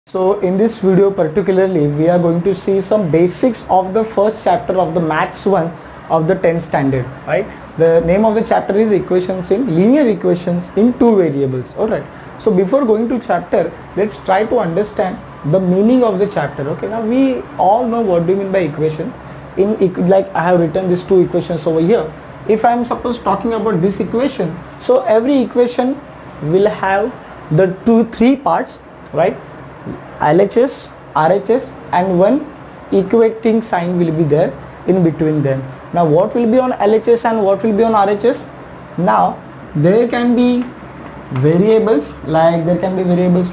So in this video particularly we are going to see some basics of the first chapter of the Maths 1 of the 10th standard, right? The name of the chapter is equations in linear equations in two variables. Alright, so before going to chapter, let's try to understand the meaning of the chapter. Okay, now we all know what do you mean by equation. Like I have written these two equations over here. If I am suppose talking about this equation, so every equation will have the three parts, right? LHS, RHS and one equating sign will be there in between them. Now what will be on LHS and what will be on RHS? Now there can be variables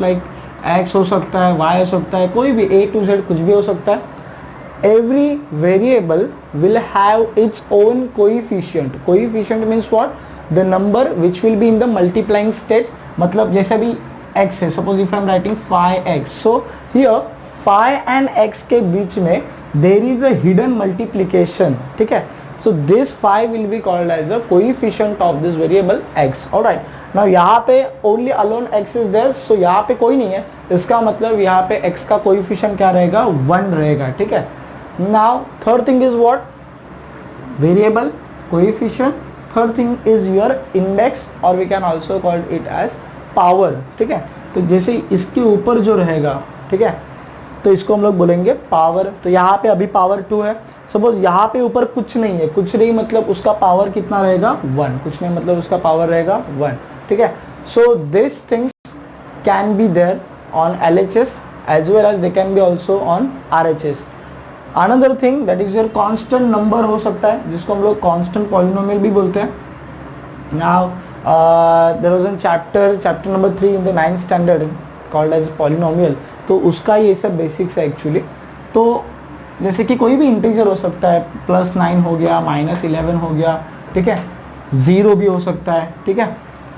like x हो सकता है, y हो सकता है, कोई भी a to z कुछ भी हो सकता है. Every variable will have its own coefficient. Coefficient means what? The number which will be in the multiplying state. मतलब जैसे भी x है, suppose if I am writing phi x, so here phi and x के बीच में there is a hidden multiplication. ठीक है, so this phi will be called as a coefficient of this variable x. Alright, now यहाँ पे only alone x is there, so यहाँ पे कोई नहीं है, इसका मतलब यहाँ पे x का coefficient क्या रहेगा? 1 रहेगा. ठीक है, now third thing is what? Variable, coefficient. Third thing is your index or we can also call it as power. ठीक है, तो जैसे इसके ऊपर जो रहेगा, ठीक है, तो इसको हम लोग बोलेंगे पावर. तो यहाँ पे अभी पावर 2 है. सपोज यहाँ पे ऊपर कुछ नहीं है, कुछ नहीं मतलब उसका पावर कितना रहेगा? 1. कुछ नहीं मतलब उसका पावर रहेगा 1. ठीक है, so this things can be there on LHS as well as they can be also on RHS. Another thing that is your constant number हो सकता है, जिसको हम लोग कांस्टेंट पॉलिनोमियल भी बोलते हैं. Now there was a chapter number 3 in the 9th standard called as polynomial. तो उसका ये सब बेसिक्स है एक्चुअली. तो जैसे कि कोई भी इंटीजर हो सकता है, +9 हो गया, -11 हो गया, ठीक है, 0 भी हो सकता है. ठीक है,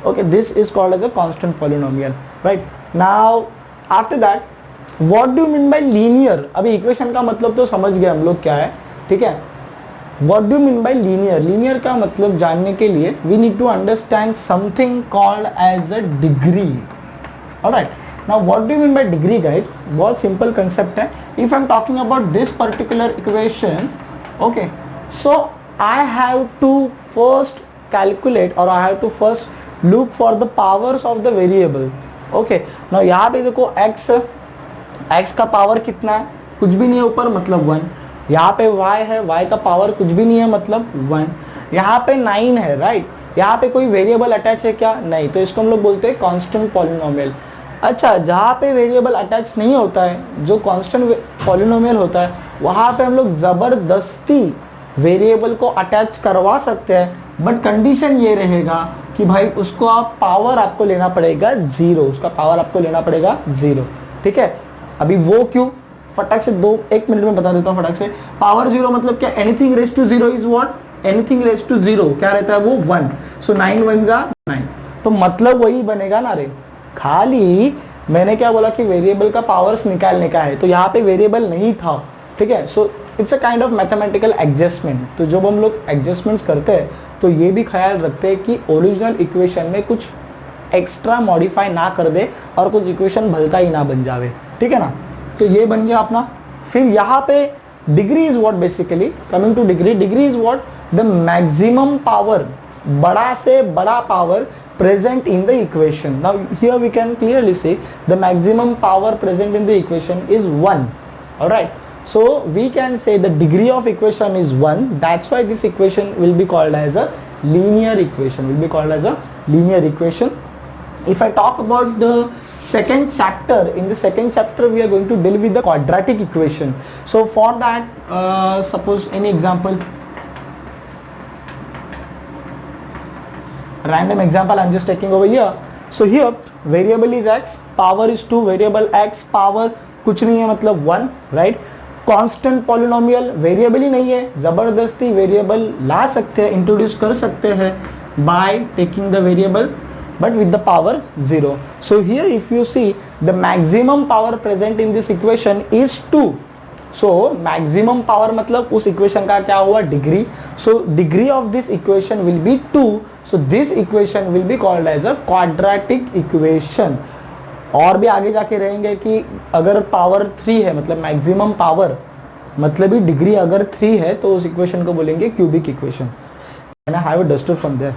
okay, this is called as a constant polynomial. Right, now after that what do you mean by linear. अभी इक्वेशन का मतलब तो समझ गए हम लोग क्या है. ठीक है, What do you mean by linear? Linear का मतलब जानने के लिए we need to understand something called as a degree. Alright. Now what do you mean by degree, guys? बहुत simple concept है. If I'm talking about this particular equation, okay, so I have to first calculate or I have to first look for the powers of the variable. Okay. Now यहाँ पे देखो x का power कितना है? कुछ भी नहीं है ऊपर, मतलब 1. यहाँ पे y है, y का पावर कुछ भी नहीं है मतलब 1. यहाँ पे 9 है, राइट. यहाँ पे कोई वेरिएबल अटैच है क्या? नहीं, तो इसको हम लोग बोलते हैं कांस्टेंट पॉलिनोमियल. अच्छा, जहाँ पे वेरिएबल अटैच नहीं होता है, जो कांस्टेंट पॉलिनोमियल होता है, वहाँ पे हम लोग ज़बरदस्ती वेरिएबल को अटैच करवा सकते हैं, बट कंडीशन ये रहेगा कि भाई उसको आप पावर आपको लेना पड़ेगा 0. उसका पावर आपको लेना पड़ेगा 0. ठीक है, अभी वो क्यों, फटाक से 1 मिनट में बता देता हूँ फटाक से. पावर 0 मतलब क्या? Anything raise to 0 is what? Anything raise to 0 क्या रहता है? वो 1. सो 9 1 जा 9, तो मतलब वही बनेगा ना रे. खाली मैंने क्या बोला कि वेरिएबल का पावर्स निकालने का है, तो यहाँ पे वेरिएबल नहीं था. ठीक है, so it's a kind of mathematical adjustment. तो जब हम लोग एडजस्टमेंट्स करते हैं तो ये भी ख्याल रखते हैं कि ओरिजिनल इक्वेशन में कुछ एक्स्ट्रा मॉडिफाई ना कर दे और कुछ इक्वेशन भलता ही ना बन जावे. ठीक है ना, तो ये बन गया अपना. फिर यहाँ पे degree is what, basically coming to degree is what? The maximum power, बड़ा से बड़ा power present in the equation. Now here we can clearly say the maximum power present in the equation is 1. Alright, so we can say the degree of equation is 1. That's why this equation will be called as a linear equation. If I talk about the second chapter, in the second chapter we are going to deal with the quadratic equation. So for that, suppose any example, random example I'm just taking over here. So here variable is x, power is 2, variable x power कुछ नहीं है मतलब 1, right? Constant polynomial, variable ही नहीं है, ज़बरदस्ती variable ला सकते हैं, introduce कर सकते हैं by taking the variable but with the power 0. So here if you see the maximum power present in this equation is 2. So maximum power मतलब उस equation का क्या हुआ? Degree. So degree of this equation will be 2. So this equation will be called as a quadratic equation. और भी आगे जाके रहेंगे कि अगर पावर 3 है मतलब मैक्सिमम पावर मतलब ही डिग्री अगर 3 है तो उस इक्वेशन को बोलेंगे cubic equation. And I have a duster from there.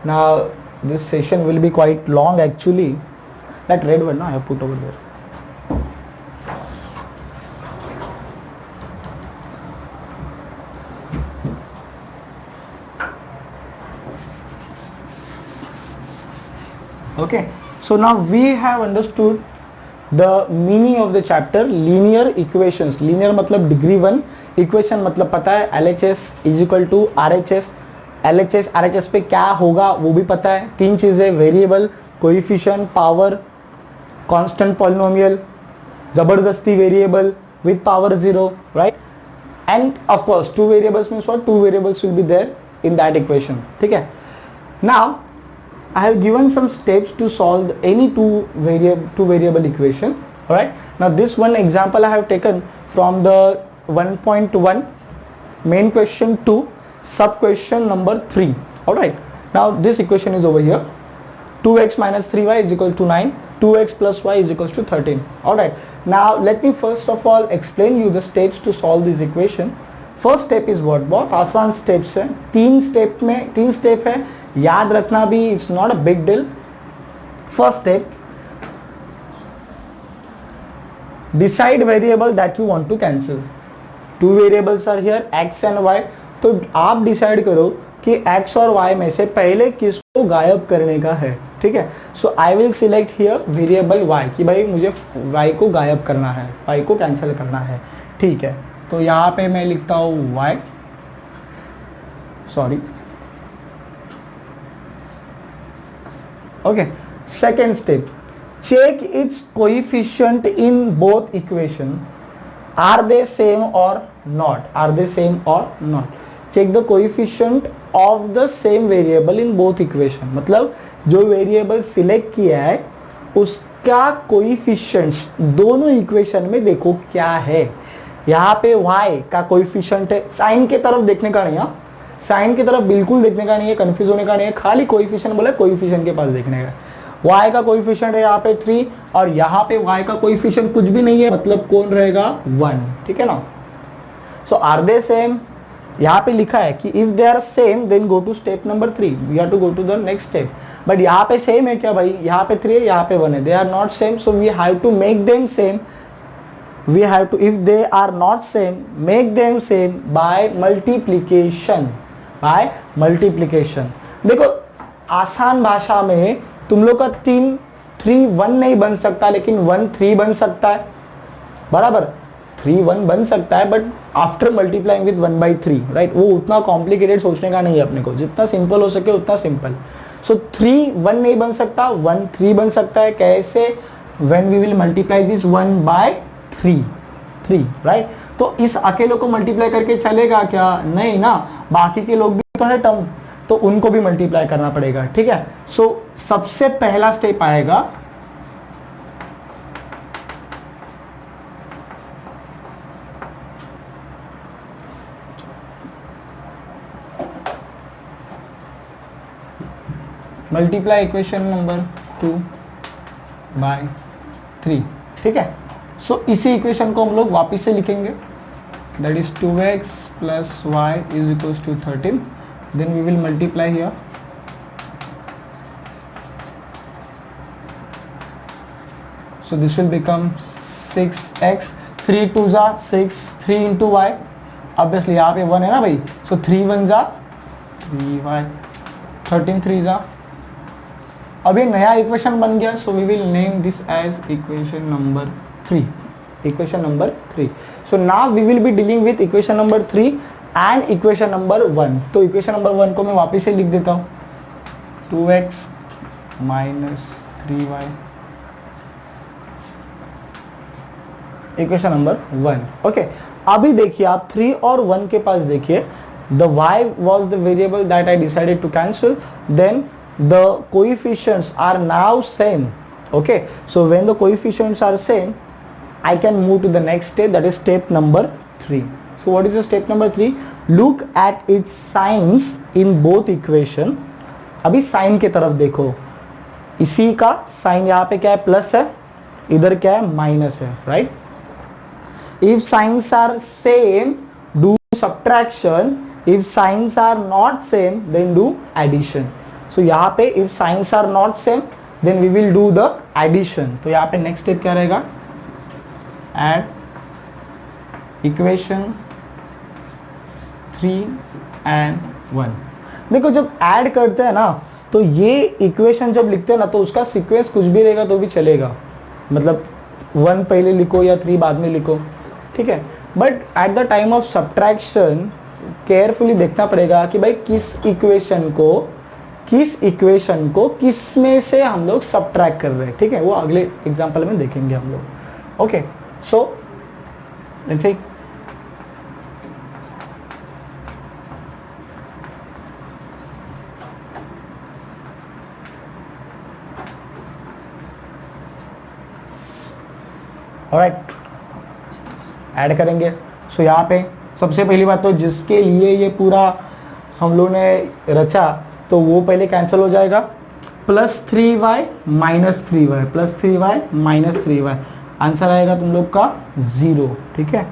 Now this session will be quite long actually. That red one, no, I have put over there. Okay, so now we have understood the meaning of the chapter linear equations. Linear मतलब degree 1, equation मतलब पता है LHS is equal to RHS. LHS RHS पे क्या होगा वो भी पता है। तीन चीज़ें variable, coefficient, power, constant polynomial, जबरदस्ती variable with power 0, right? And of course two variables means what? Two variables will be there in that equation. ठीक है? Now I have given some steps to solve any two variable equation. All right? Now this one example I have taken from the 1.1 main question to sub question number 3. All right, now this equation is over here. 2x minus 3y is equal to 9, 2x plus y is equals to 13. All right, now let me first of all explain you the steps to solve this equation. First step is what? बहुत आसान steps है, तीन step है, याद रखना भी, it's not a big deal. First step, decide variable that you want to cancel. Two variables are here, x and y. तो आप डिसाइड करो कि x और y में से पहले किसको गायब करने का है। ठीक है, so I will select here variable y कि भाई मुझे y को गायब करना है, y को कैंसिल करना है। ठीक है, तो यहाँ पे मैं लिखता हूँ y, sorry, okay. Second step, check its coefficient in both equation, are they same or not, are they same or not. Check the coefficient of the same variable in both equation, मतलब जो variable select किया है उसका coefficients दोनों equation में देखो क्या है। यहाँ पे y का कोएफिशिएंट है, साइन के तरफ देखने का नहीं है, साइन की तरफ बिल्कुल देखने का नहीं है, कंफ्यूज होने का नहीं है, खाली कोएफिशिएंट बोला, कोएफिशिएंट के पास देखने का। y का कोएफिशिएंट है यहाँ पे 3 और यहाँ पे y का कोएफिशिएंट कुछ भी नहीं है, मतलब कौन रहेगा 1। ठीक है ना, सो आर दे सेम, यहाँ पे लिखा है कि if they are same then go to step number 3, we have to go to the next step. But यहाँ पे सेम है क्या भाई, यहाँ पे 3 है, यहाँ पे 1 है, they are not same, so we have to make them same. We have to, if they are not same, make them same by multiplication, by multiplication. देखो आसान भाषा में तुम लोग का 3 1 नहीं बन सकता, लेकिन 1 3 बन सकता है, बराबर, 3 1 बन सकता है, but after multiplying with 1/3, right. वो उतना कॉम्प्लिकेटेड सोचने का नहीं है अपने को, जितना सिंपल हो सके उतना सिंपल। सो 3 1 नहीं बन सकता, 1 3 बन सकता है। कैसे? When we will multiply this 1/3, right. तो इस अकेले को मल्टीप्लाई करके चलेगा क्या? नहीं ना, बाकी के लोग भी तो है टर्म, तो उनको भी मल्टीप्लाई करना पड़ेगा। ठीक है, सो सबसे पहला स्टेप आएगा मल्टीप्लाई इक्वेशन नंबर 2/3। ठीक है, सो इसी इक्वेशन को हम लोग वापिस से लिखेंगे, that is 2x plus y is equals to 13, then we will multiply here, so this will become 6x, 3 2 जा 6, 3 into y, obviously यहाँ पे 1 है ना भाई, so 3 1 जा 3y, 13 3 जा। अब ये नया इक्वेशन बन गया, so we will name this as equation number 3, equation number 3। So now we will be dealing with equation number 3 and equation number 1। तो इक्वेशन नंबर 1 को मैं वापस से लिख देता हूँ, 2x minus 3y, equation number 1। Okay, अभी देखिए आप 3 और 1 के पास देखिए, the y was the variable that I decided to cancel, then the coefficients are now same. Okay, so when the coefficients are same, I can move to the next step, that is step number 3. So what is the step number 3? Look at its signs in both equation. अभी sign की तरफ देखो, इसी का sign यहाँ पे क्या है, प्लस है, इधर क्या है, माइनस है, right. If signs are same do subtraction, if signs are not same then do addition. So यहाँ पे if signs are not same then we will do the addition. तो यहाँ पे नेक्स्ट स्टेप क्या रहेगा, एड इक्वेशन 3 एंड 1. देखो जब add करते हैं ना तो ये इक्वेशन जब लिखते हैं ना तो उसका सीक्वेंस कुछ भी रहेगा तो भी चलेगा, मतलब 1 पहले लिखो या 3 बाद में लिखो, ठीक है. But at the time of subtraction carefully देखना पड़ेगा कि भाई किस इक्वेशन को किस में से हम लोग सब्ट्रैक्ट कर रहे हैं, ठीक है. वो अगले एग्जांपल में देखेंगे हम लोग. Okay, so let's C. Alright, add करेंगे. सो यहाँ पे सबसे पहली बात तो जिसके लिए ये पूरा हम लोग ने रचा तो वो पहले कैंसिल हो जाएगा. +3y -3y, +3y -3y, answer आएगा तुम लोग का 0, ठीक है.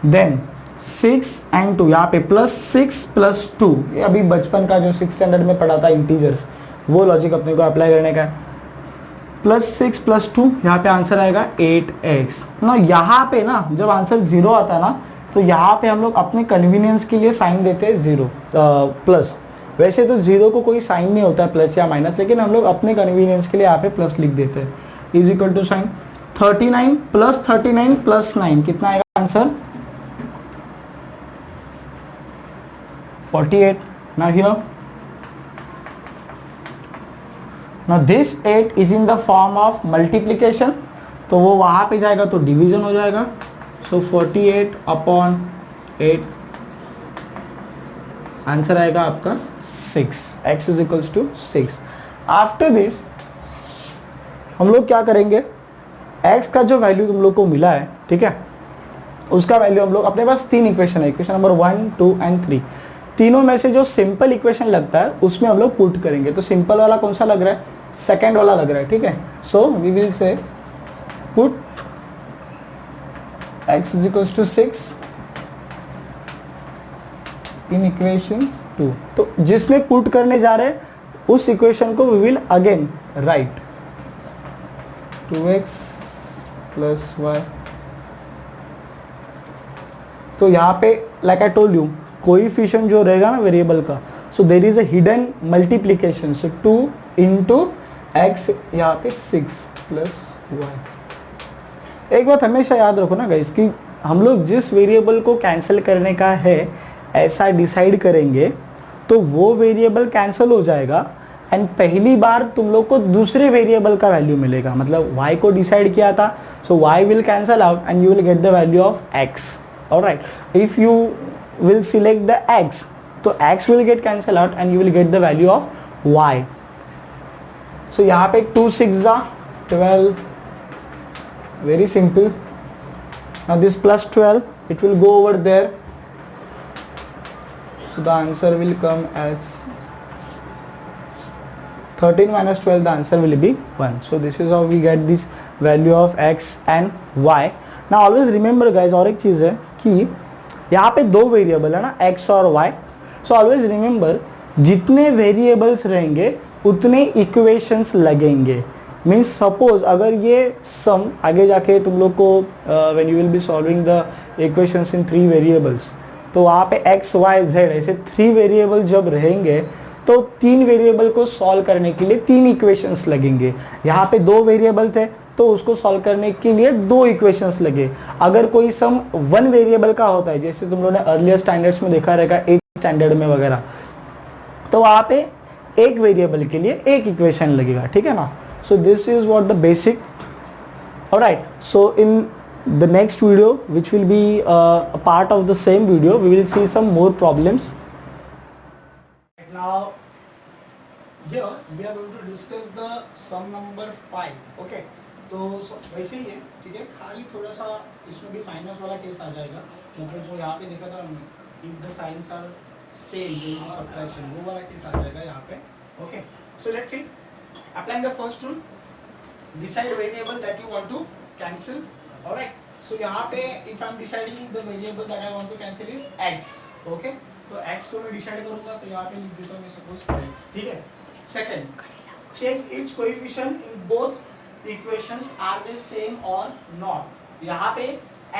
देन 6 and 2, यहाँ पे +6 + 2, ये अभी बचपन का जो 6th स्टैंडर्ड में पढ़ा था इंटीजर्स, वो लॉजिक अपने को अप्लाई करने का है. +6 + 2, यहाँ पे आंसर आएगा 8x ना. यहाँ पे ना जब आंसर 0 आता है ना तो यहाँ पे हम लोग अपने कन्वीनियंस के लिए साइन देते हैं 0 प्लस. वैसे तो 0 को कोई साइन नहीं होता है प्लस या माइनस, लेकिन हम लोग अपने कन्वीनियंस के लिए यहाँ पे प्लस लिख देते हैं. इज इक्वल टू साइन 39 + 39 + 9, कितना आएगा answer, 48. Now here, now this 8 is in the form of multiplication, तो वो वहाँ पे जाएगा तो डिवीजन हो जाएगा. सो 48/8, आंसर आएगा आपका 6. x is equals to 6. After this हम लोग क्या करेंगे, x का जो वैल्यू तुम लोग को मिला है, ठीक है, उसका वैल्यू हम लोग, अपने पास 3 इक्वेशन है, इक्वेशन नंबर 1, 2 एंड 3. तीनों में से जो सिंपल इक्वेशन लगता है उसमें हम लोग पुट करेंगे. तो सिंपल वाला कौन सा लग रहा है, सेकेंड वाला लग रहा है, ठीक है. So we will say put x is equals to 6 in equation 2. तो जिसमें पुट करने जा रहे हैं उस इक्वेशन को we will again write 2x + y. तो यहाँ पे like I told you, coefficient जो रहेगा ना वेरिएबल का, so there is a hidden multiplication. सो 2 × x, यहाँ पे 6 + y. एक बात हमेशा याद रखो ना गाइस कि हम लोग जिस वेरिएबल को कैंसिल करने का है ऐसा डिसाइड करेंगे तो वो वेरिएबल कैंसिल हो जाएगा एंड पहली बार तुम लोग को दूसरे वेरिएबल का वैल्यू मिलेगा. मतलब y को डिसाइड किया था, सो y will cancel out and you will get the value of x. Alright, if you will select the x, तो x will get cancel out and you will get the value of y. So यहाँ पे 2 6 12, very simple. Now this +12, it will go over there, so the answer will come as 13 - 12, the answer will be 1. So this is how we get this value of x and y. Now always remember guys, और एक चीज़ है कि यहाँ पे 2 variable है ना, x और y. So always remember, जितने वेरिएबल्स रहेंगे उतने इक्वेशंस लगेंगे. मीन्स सपोज अगर ये सम आगे जाके तुम लोग को when you will be solving the equations in 3 variables, तो वहाँ पे x, y, z ऐसे 3 वेरिएबल जब रहेंगे तो 3 वेरिएबल को सॉल्व करने के लिए 3 इक्वेशंस लगेंगे. यहाँ पे 2 वेरिएबल थे तो उसको सॉल्व करने के लिए 2 इक्वेशंस लगे. अगर कोई सम 1 वेरिएबल का होता है, जैसे तुम लोगों ने अर्लियर स्टैंडर्ड्स में देखा रहेगा 8th स्टैंडर्ड में वगैरह, तो वहाँ पे एक वेरिएबल के लिए एक इक्वेशन लगेगा, ठीक है ना. So this is what the basic. Alright, so in the next video, which will be a part of the same video, we will see some more problems. Now here we are going to discuss the sum number 5. Okay, तो वैसे ही है, ठीक है, खाली थोड़ा सा इसमें भी माइनस वाला केस आ जाएगा, मतलब जो यहाँ पे देखा था हमने if the signs are same subtraction, वो वाला केस आ जाएगा यहाँ पे. Okay, so let's see applying the first rule, decide variable that you want to cancel. Alright, so यहाँ पे if I am deciding the variable that I want to cancel is x. Okay, तो x को मैं decide करूंगा, तो यहाँ पे लिख देता हूँ मैं सपोज x. ठीक है. Second, check its coefficient in both equations are they same or not. यहाँ पे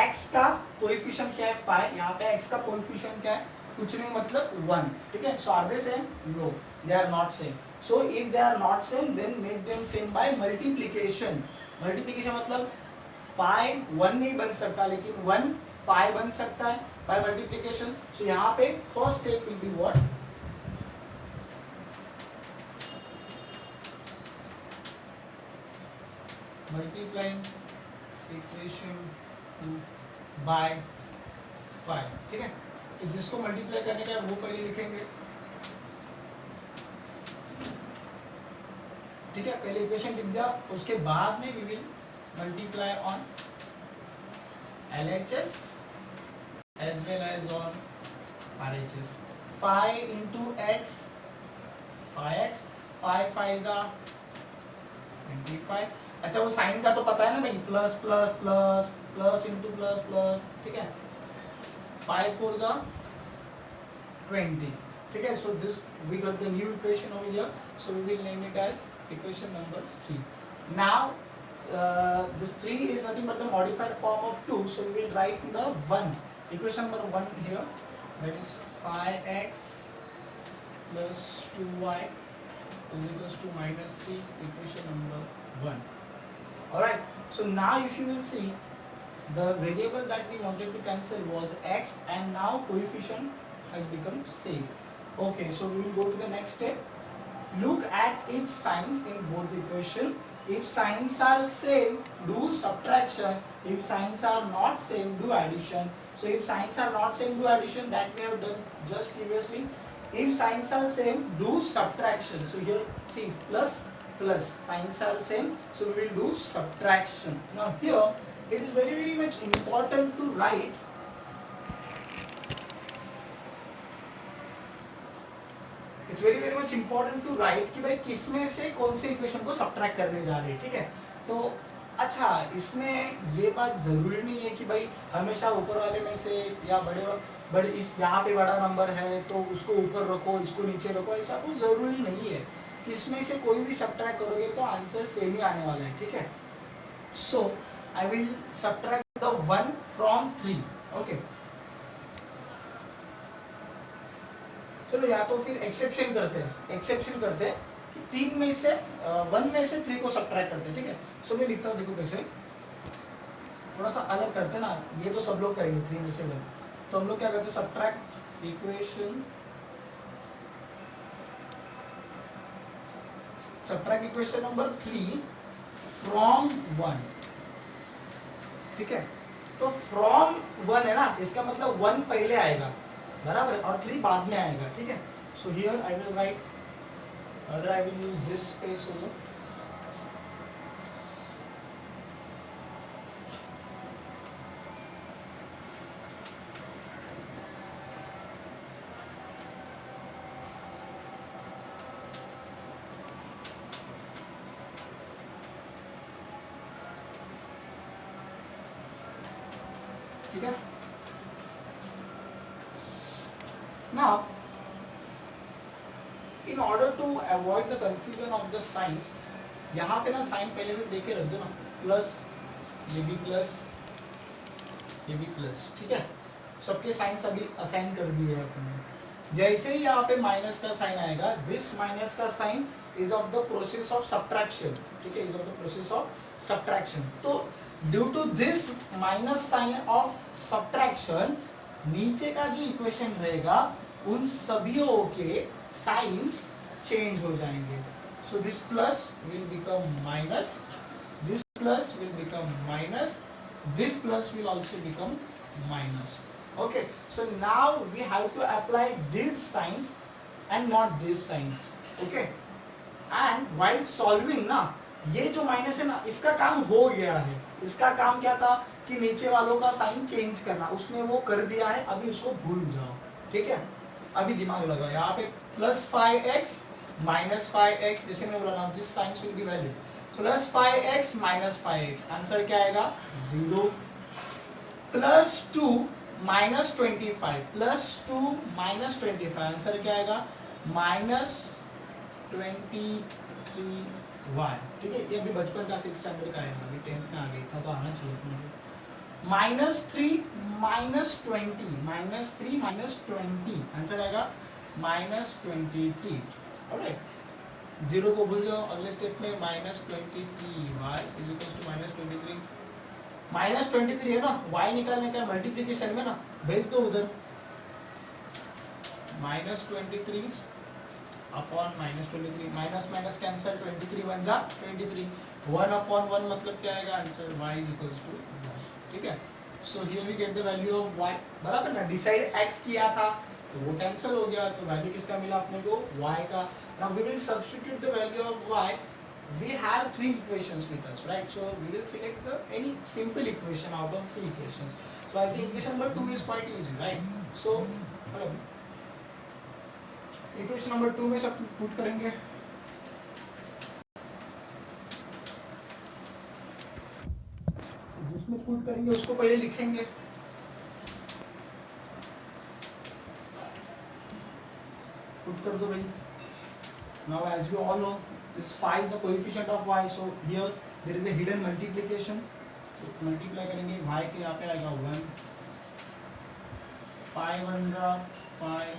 x का कोएफिशिएंट क्या है 5, यहाँ पे x का कोएफिशिएंट क्या है कुछ नहीं मतलब 1. ठीक है. So are they same? No, they are not same. So if they are not same then make them same by multiplication. Multiplication मतलब 5 1 नहीं बन सकता, लेकिन 1 5 बन सकता है बाय मल्टीप्लिकेशन. सो यहाँ पे first step will be what, multiplying equation 2 by 5. ठीक है. तो जिसको मल्टीप्लाई करने का वो पहले लिखेंगे. ठीक है, पहले इक्वेशन लिख दिया, उसके बाद में we will multiply on LHS as well as on RHS. 5 into x 5x, 5 5 are 25. अच्छा, वो साइन का तो पता है ना भाई, plus plus plus plus into plus plus. ठीक है. 5 4 are 20. ठीक है. So this we got the new equation over here, so we will name it as equation number 3. Now this 3 is nothing but the modified form of 2, so we will write the 1, equation number 1 here, that is 5x plus 2y is equals to minus 3, equation number 1. Alright, so now if you will see, the variable that we wanted to cancel was x, and now coefficient has become same. Okay, so we will go to the next step. Look at its signs in both the equation. If signs are same, do subtraction. If signs are not same, do addition. So if signs are not same, do addition, that we have done just previously. If signs are same, do subtraction. So here see plus plus, signs are same, so we will do subtraction. Now here it is very much important to write it's very much important to write कि भाई किसमें से कौन से equation को subtract करने जा रहे हैं. ठीक है. तो अच्छा, इसमें ये बात जरूरी नहीं है कि भाई हमेशा ऊपर वाले में से या बड़े इस यहाँ पे बड़ा नंबर है तो उसको ऊपर रखो, इसको नीचे रखो, ऐसा कुछ जरूरी नहीं है. किसमें से कोई भी सब्ट्रैक्ट करोगे तो आंसर सेम ही आने वाला है. ठीक है. So I will subtract the 1 from 3. Okay, चलो या तो फिर एक्सेप्शन करते हैं कि 3 में से 1 में से 3 को सब्ट्रैक्ट करते हैं. ठीक है. सो मैं लिखता हूँ, देखो कैसे, थोड़ा सा अलग करते हैं ना, ये तो सब लोग करेंगे 3 में से 1, तो हम लोग क्या करते हैं, सब्ट्रैक्ट इक्वेशन नंबर 3 फ्रॉम 1. ठीक है. तो फ्रॉम 1 है ना, इसका मतलब 1 पहले आएगा, बराबर, और 3 बाद में आएगा. ठीक है. So here I will write, other I will use this space also. ठीक है. Now, in order to avoid the confusion of the signs, यहाँ पे ना साइन पहले से देके रख दो ना, प्लस, ये भी प्लस, ये भी प्लस. ठीक है. सबके साइंस अभी असाइन कर दिए हैं अपने. जैसे ही यहाँ पे माइनस का साइन आएगा, दिस माइनस का sign is of the process of subtraction. ठीक है, is of the process of subtraction. तो due to this minus sign of subtraction, नीचे का जो इक्वेशन रहेगा उन सभीयों के साइंस चेंज हो जाएंगे. So this plus will become minus, this plus will become minus, this plus will also become minus. Okay, so now we have to apply this signs and not these signs. Okay, and while solving ना, ये जो minus है ना, इसका काम हो गया है। इसका काम क्या था कि नीचे वालों का साइन चेंज करना, उसने वो कर दिया है, अभी उसको भूल जाओ, ठीक है। अभी दिमाग लगाओ, यहाँ पे प्लस 5x माइनस 5x, जैसे मैंने बोला ना, this science will be valid, plus 5x minus 5x, answer क्या आएगा 0। Plus 2 minus 25, plus 2 minus 25, answer क्या आएगा माइनस 23y, ठीक है। ये अभी बचपन का 6th स्टैंडर्ड का है, अभी 10th में आ गया, इतना तो आना चाहिए। Minus 3 minus 20, minus 3 minus 20, answer आएगा माइनस 23। ऑलराइट, जीरो को भूल जाओ, अगले स्टेप में minus 23 y is equal to minus 23, minus 23 है ना, y निकालने का मल्टीप्लीकेशन में ना, भेज दो उधर, minus 23 upon minus 23, minus minus cancel, 23 one जा 23, 1 अपॉन 1 मतलब क्या आएगा answer y is equal to 1, ठीक है। So here we get the value of y, बराबर ना, डिसाइड x किया था तो वो कैंसिल हो गया, तो वैल्यू किसका मिला अपने को y का। Now we will substitute the value of y, we have 3 equations with us, right? So we will select the any simple equation out of 3 equations. So I think equation number 2 is quite easy, right? So equation number 2 में सब put करेंगे, जिसमें put करेंगे उसको पहले लिखेंगे, put कर दो भाई। Now as you all know, this phi is the coefficient of y, so here there is a hidden multiplication, so multiply करेंगे y के, यहाँ पे आएगा 1, 5 1 जा 5,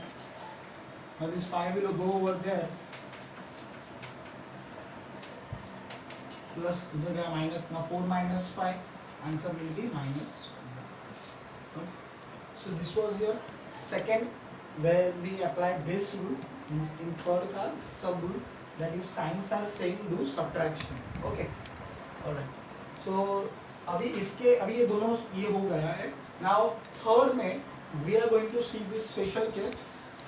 now this 5 will go over there, plus उधर गया minus, now 4 minus 5, answer will be minus 1. So this was your second where we applied this rule, means in third का sub rule, that if signs are same do subtraction, okay, alright. So अभी इसके, अभी ये दोनों ये हो गया है। Now third में we are going to see this special case,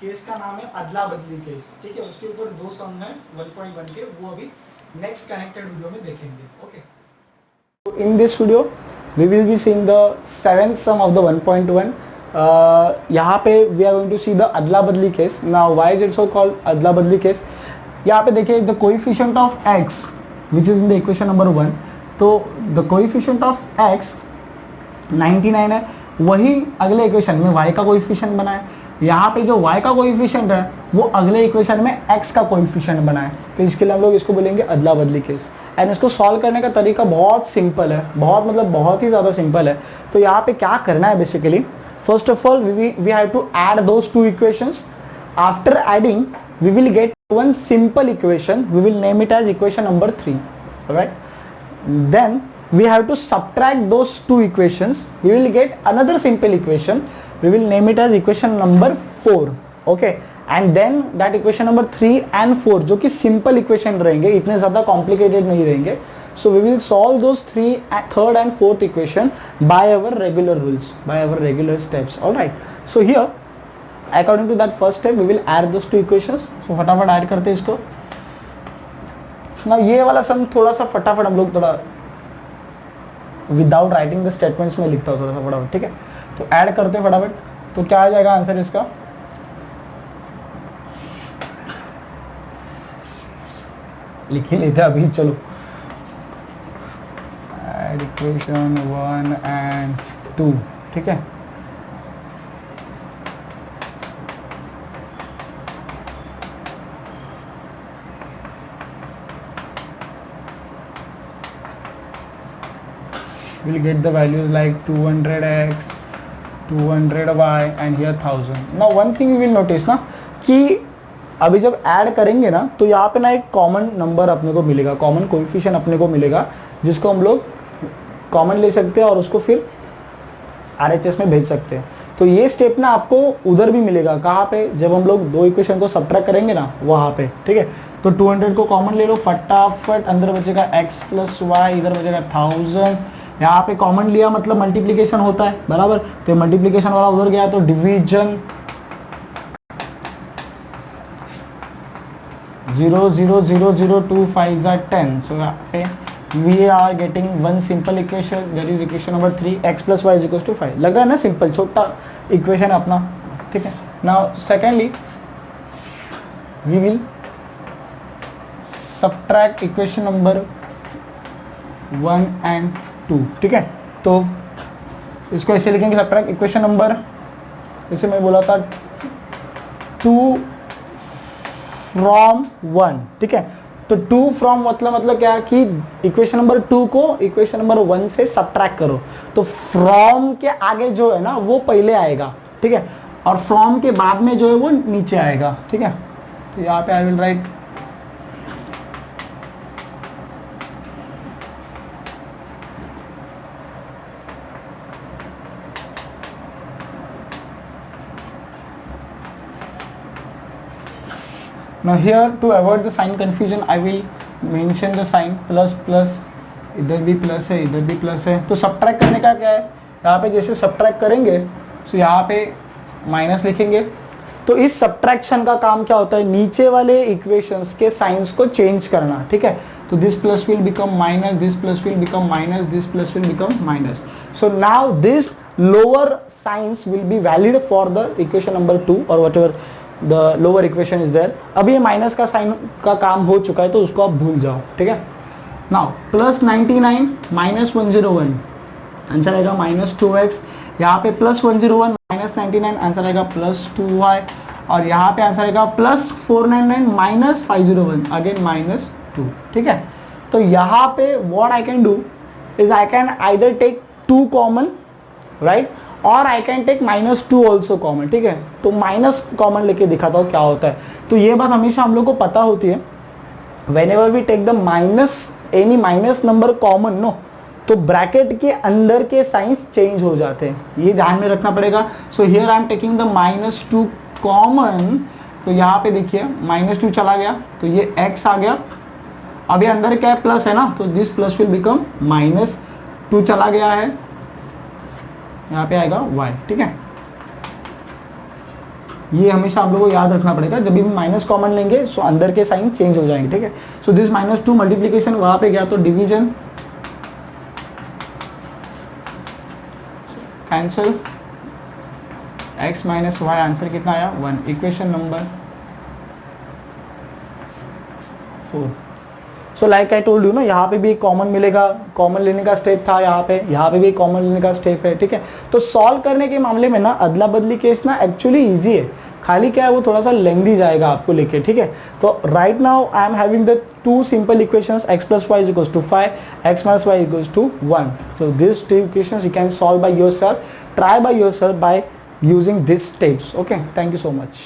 case का नाम है अदला बदली केस, ठीक है। उसके ऊपर 2 सम है 1.1 के, वो अभी नेक्स्ट कनेक्टेड वीडियो में देखेंगे, okay. In this video we will be seeing the 7th sum of the 1.1. यहाँ पे we are going to see the अदला बदली case. Now why is it so called अदला बदली केस? यहाँ पे देखिए the coefficient of x which is in the equation number 1, तो the coefficient of x 99 है, वही अगले इक्वेशन में y का कोएफिशिएंट बना है। यहाँ पे जो y का कोएफिशिएंट है वो अगले इक्वेशन में x का कोएफिशिएंट बना है, तो इसके लिए हम लोग इसको बोलेंगे अदला बदली केस। एंड इसको सॉल्व करने का तरीका बहुत सिंपल है, बहुत मतलब बहुत ही ज़्यादा सिंपल है। तो यहाँ पे क्या करना है basically, first of all we have to add those 2 equations. After adding we will get one simple equation, we will name it as equation number 3, right? Then we have to subtract those 2 equations, we will get another simple equation, we will name it as equation number 4, okay? And then that equation number 3 and 4 जो कि simple equation रहेंगे, इतने ज़्यादा complicated नहीं रहेंगे, so we will solve those 3rd and 4th equation by our regular rules, by our regular steps, alright? So here according to that first step we will add those 2 equations, so फटाफट add करते हैं इसको। ना ये वाला सम थोड़ा सा फटाफट हम लोग थोड़ा विदाउट राइटिंग द स्टेटमेंट्स में लिखता हूँ थोड़ा सा फटाफट, ठीक है। तो ऐड करते हैं फटाफट, तो क्या आ जाएगा आंसर इसका, लिख ही लेते अभी, चलो ऐड इक्वेशन 1 and 2, ठीक है। we'll get the values like 200x, 200y and here 1000. now one thing we will notice ना कि अभी जब ऐड करेंगे ना तो यहाँ पे ना एक कॉमन नंबर अपने को मिलेगा, कॉमन कोएफिशिएंट अपने को मिलेगा, जिसको हम लोग कॉमन ले सकते हैं और उसको फिर RHS में भेज सकते हैं। तो ये स्टेप ना आपको उधर भी मिलेगा, कहाँ पे, जब हम लोग 2 इक्वेशन को सब्ट्रैक्ट करेंगे ना वहाँ पे, ठीक है। तो 200 को कॉमन ले लो फटाफट, अंदर बचेगा x प्लस वाई, इधर बचेगा 1000, यहाँ पे कॉमन लिया मतलब मल्टीप्लिकेशन होता है, बराबर। तो मल्टीप्लिकेशन वाला उधर गया तो डिवीजन, 0 0 0 0 2 5 are 10. So यहाँ पे we are getting one simple equation, that is equation number 3, x plus y is equals to 5. लग रहा है ना सिंपल, छोटा इक्वेशन अपना, ठीक है. Now secondly we will subtract equation number 1 and 2, ठीक है. तो इसको ऐसे लिखेंगे, सब्ट्रैक्ट इक्वेशन नंबर, जैसे मैं बोला था 2 from 1, ठीक है. तो 2 फ्रॉम मतलब क्या कि इक्वेशन नंबर 2 को इक्वेशन नंबर 1 से सब्ट्रैक्ट करो. तो फ्रॉम के आगे जो है ना वो पहले आएगा, ठीक है, और फ्रॉम के बाद में जो है वो नीचे आएगा, ठीक है. तो यहाँ पे I will write now here to avoid the sign confusion I will mention the sign plus plus, इधर भी प्लस है इधर भी प्लस है. तो सब्ट्रैक्ट करने का क्या है, यहाँ पे जैसे सब्ट्रैक्ट करेंगे तो यहाँ पे माइनस लिखेंगे. तो इस सब्ट्रैक्शन का काम क्या होता है, नीचे वाले इक्वेशंस के साइंस को चेंज करना, ठीक है. तो this plus will become minus, this plus will become minus, this plus will become minus. So now this lower signs will be valid for the equation number 2 और whatever the lower equation is there. अब ये minus का sign का काम हो चुका है तो उसको आप भूल जाओ, ठीक है. नाउ प्लस 99 माइनस 101, आंसर आएगा माइनस 2x. यहाँ पे प्लस 101 माइनस 99, आंसर आएगा प्लस 2y. और यहाँ पे आंसर आएगा प्लस 499 माइनस 501, अगेन माइनस 2, ठीक है. तो यहाँ पे what I can do is I can either take 2 common, right, और I can take minus 2 also common, ठीक है. तो माइनस कॉमन लेके दिखाता हूँ क्या होता है. तो ये बात हमेशा हम लोग को पता होती है, whenever we take the minus any minus number common, no, तो ब्रैकेट के अंदर के साइंस चेंज हो जाते हैं, ये ध्यान में रखना पड़ेगा. So here I am taking the minus 2 common. तो यहाँ पे देखिए माइनस 2 चला गया तो ये x आ गया. अभी अंदर क्या है, प्लस है ना, तो this plus will become minus 2 चला गया है, यहाँ पे आएगा y, ठीक है. ये हमेशा आप लोगों को याद रखना पड़ेगा, जब भी माइनस कॉमन लेंगे सो अंदर के साइन चेंज हो जाएंगे, ठीक है. सो दिस माइनस 2 मल्टीप्लीकेशन वहां पे गया तो division, cancel, x minus y, answer कितना आया 1. Equation number 4. So like I told you ना, यहाँ पे भी एक कॉमन मिलेगा, कॉमन लेने का स्टेप था यहाँ पे भी कॉमन लेने का स्टेप है, ठीक है. तो सॉल्व करने के मामले में ना अदला बदली केस ना एक्चुअली इजी है, खाली क्या है वो थोड़ा सा लेंदी जाएगा आपको लेके, ठीक है. तो right now I am having the 2 simple equations, x plus y is equals to 5, x minus y equals to 1. So this 2 equations you can solve by yourself, try by yourself by using these steps. Okay, thank you so much.